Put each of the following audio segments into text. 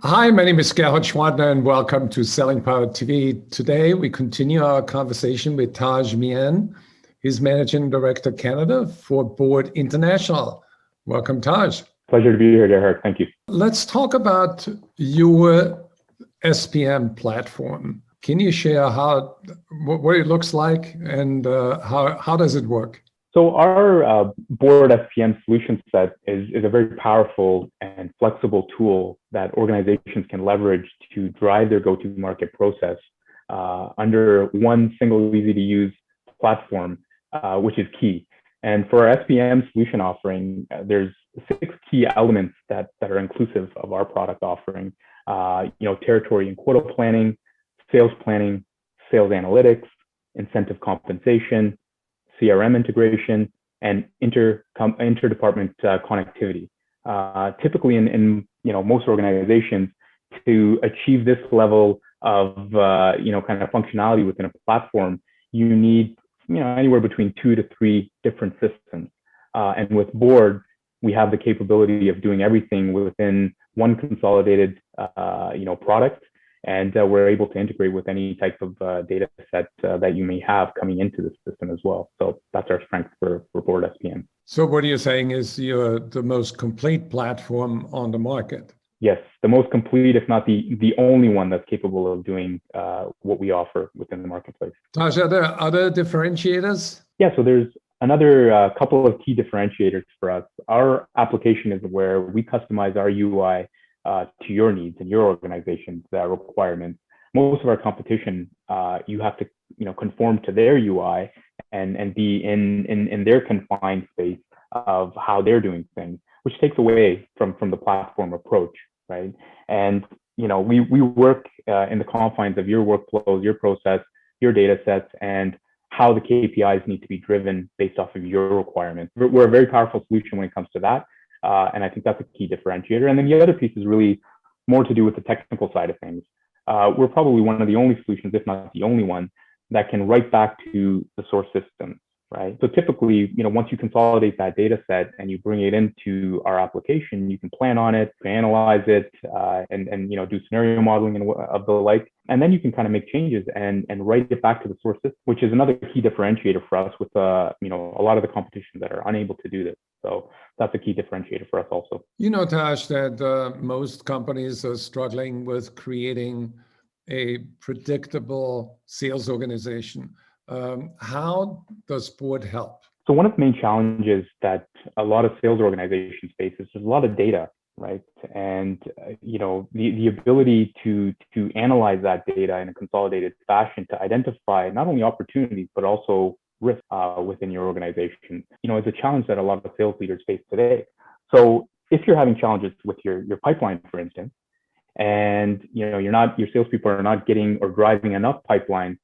Hi, my name is Gerhard Schwadner and welcome to Selling Power TV. Today we continue our conversation with Taj Mian. He's Managing Director Canada for Board International. Welcome, Taj. Pleasure to be here, Gerhard. Thank you. Let's talk about your SPM platform. Can you share what it looks like and how does it work? So our Board SPM solution set is a very powerful and flexible tool that organizations can leverage to drive their go-to-market process under one single easy-to-use platform, which is key. And for our SPM solution offering, there's 6 key elements that are inclusive of our product offering. Territory and quota planning, sales analytics, incentive compensation, CRM integration, and interdepartment connectivity. Typically, in most organizations, to achieve this level of kind of functionality within a platform, you need anywhere between 2 to 3 different systems. And with Board, we have the capability of doing everything within one consolidated product. And we're able to integrate with any type of data set that you may have coming into the system as well. So that's our strength for Board SPM. So what you're saying is you're the most complete platform on the market? Yes, the most complete, if not the only one that's capable of doing what we offer within the marketplace. Taj, are there other differentiators? Yeah, so there's another couple of key differentiators for us. Our application is where we customize our UI to your needs and your organization's requirements. Most of our competition, you have to conform to their UI and be in their confined space of how they're doing things, which takes away from the platform approach, right? And we work in the confines of your workflows, your process, your data sets, and how the KPIs need to be driven based off of your requirements. We're a very powerful solution when it comes to that. And I think that's a key differentiator. And then the other piece is really more to do with the technical side of things. We're probably one of the only solutions, if not the only one, that can write back to the source system, right? So typically, once you consolidate that data set and you bring it into our application, you can plan on it, analyze it, and do scenario modeling and of the like. And then you can kind of make changes and write it back to the source system, which is another key differentiator for us with a lot of the competition that are unable to do this. So that's a key differentiator for us also. Taj, that most companies are struggling with creating a predictable sales organization. How does Board help? So one of the main challenges that a lot of sales organizations face is there's a lot of data, right? And the ability to analyze that data in a consolidated fashion to identify not only opportunities but also risk within your organization, is a challenge that a lot of sales leaders face today. So if you're having challenges with your pipeline, for instance, and your salespeople are not getting or driving enough pipeline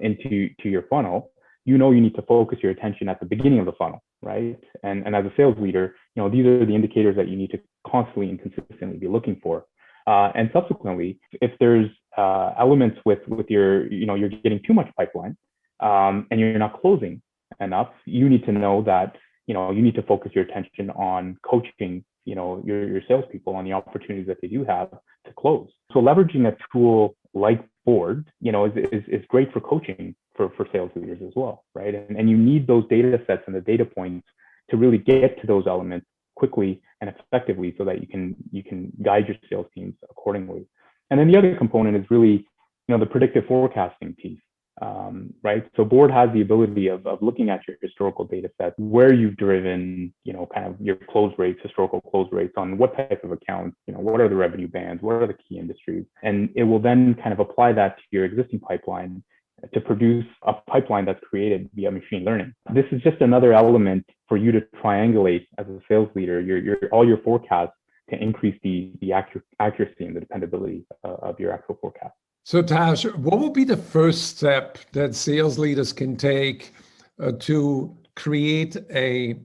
into your funnel, you need to focus your attention at the beginning of the funnel, right? And as a sales leader, these are the indicators that you need to constantly and consistently be looking for. And subsequently, if there's elements with your, you're getting too much pipeline and you're not closing enough, you need to know that, you need to focus your attention on coaching, your salespeople on the opportunities that they do have to close. So leveraging a tool like Board, is great for coaching for sales leaders as well, right? And you need those data sets and the data points to really get to those elements quickly and effectively so that you can guide your sales teams accordingly. And then the other component is really, the predictive forecasting piece. Right? So Board has the ability of looking at your historical data set, where you've driven, kind of your close rates, historical close rates on what type of accounts, what are the revenue bands, what are the key industries, and it will then kind of apply that to your existing pipeline to produce a pipeline that's created via machine learning. This is just another element for you to triangulate as a sales leader, all your forecasts to increase the accuracy and the dependability of your actual forecast. So Taj, what will be the first step that sales leaders can take to create a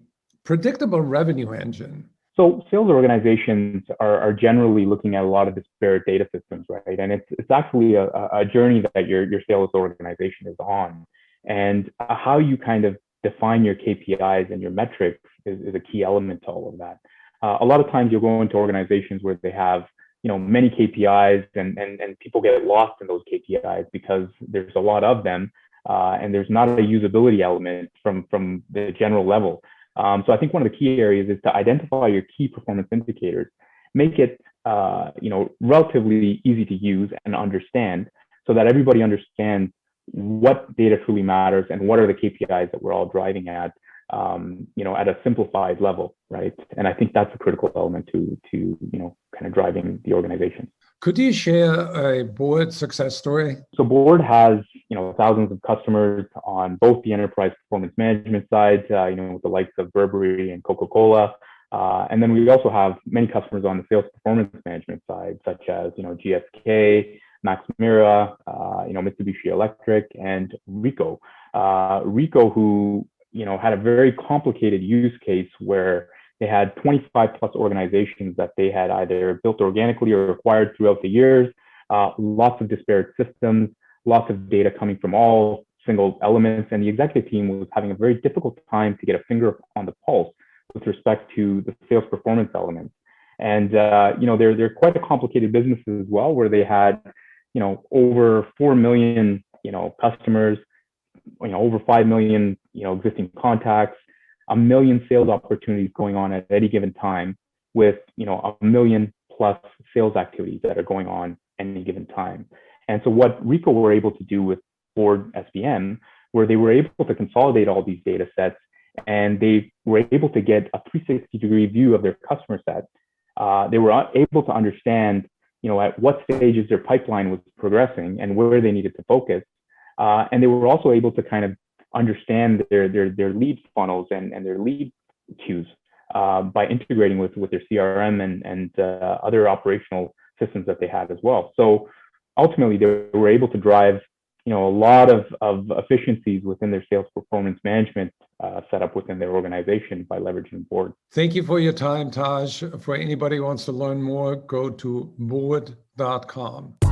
predictable revenue engine? So sales organizations are generally looking at a lot of disparate data systems, right? And it's actually a journey that your sales organization is on. And how you kind of define your KPIs and your metrics is a key element to all of that. A lot of times you'll go into organizations where they have many KPIs, and people get lost in those KPIs because there's a lot of them, and there's not a usability element from the general level. So I think one of the key areas is to identify your key performance indicators, make it relatively easy to use and understand, so that everybody understands what data truly matters and what are the KPIs that we're all driving at, at a simplified level, right? And I think that's a critical element to kind of driving the organization. Could you share a board success story? So board has thousands of customers on both the enterprise performance management side, with the likes of Burberry and Coca-Cola, and then we also have many customers on the sales performance management side, such as GSK, Max Mira, Mitsubishi Electric, and Ricoh. Ricoh, who had a very complicated use case where they had 25 plus organizations that they had either built organically or acquired throughout the years, lots of disparate systems, lots of data coming from all single elements, and the executive team was having a very difficult time to get a finger on the pulse with respect to the sales performance elements. And they're quite a complicated business as well, where they had over 4 million customers, over 5 million existing contacts, 1 million sales opportunities going on at any given time, with 1 million plus sales activities that are going on any given time. And so what Ricoh were able to do with Board SPM, where they were able to consolidate all these data sets, and they were able to get a 360-degree view of their customer set. They were able to understand at what stages their pipeline was progressing and where they needed to focus. And they were also able to kind of understand their lead funnels and their lead queues by integrating with their CRM and other operational systems that they had as well. So ultimately, they were able to drive a lot of efficiencies within their sales performance management setup within their organization by leveraging Board. Thank you for your time, Taj. For anybody who wants to learn more, go to board.com.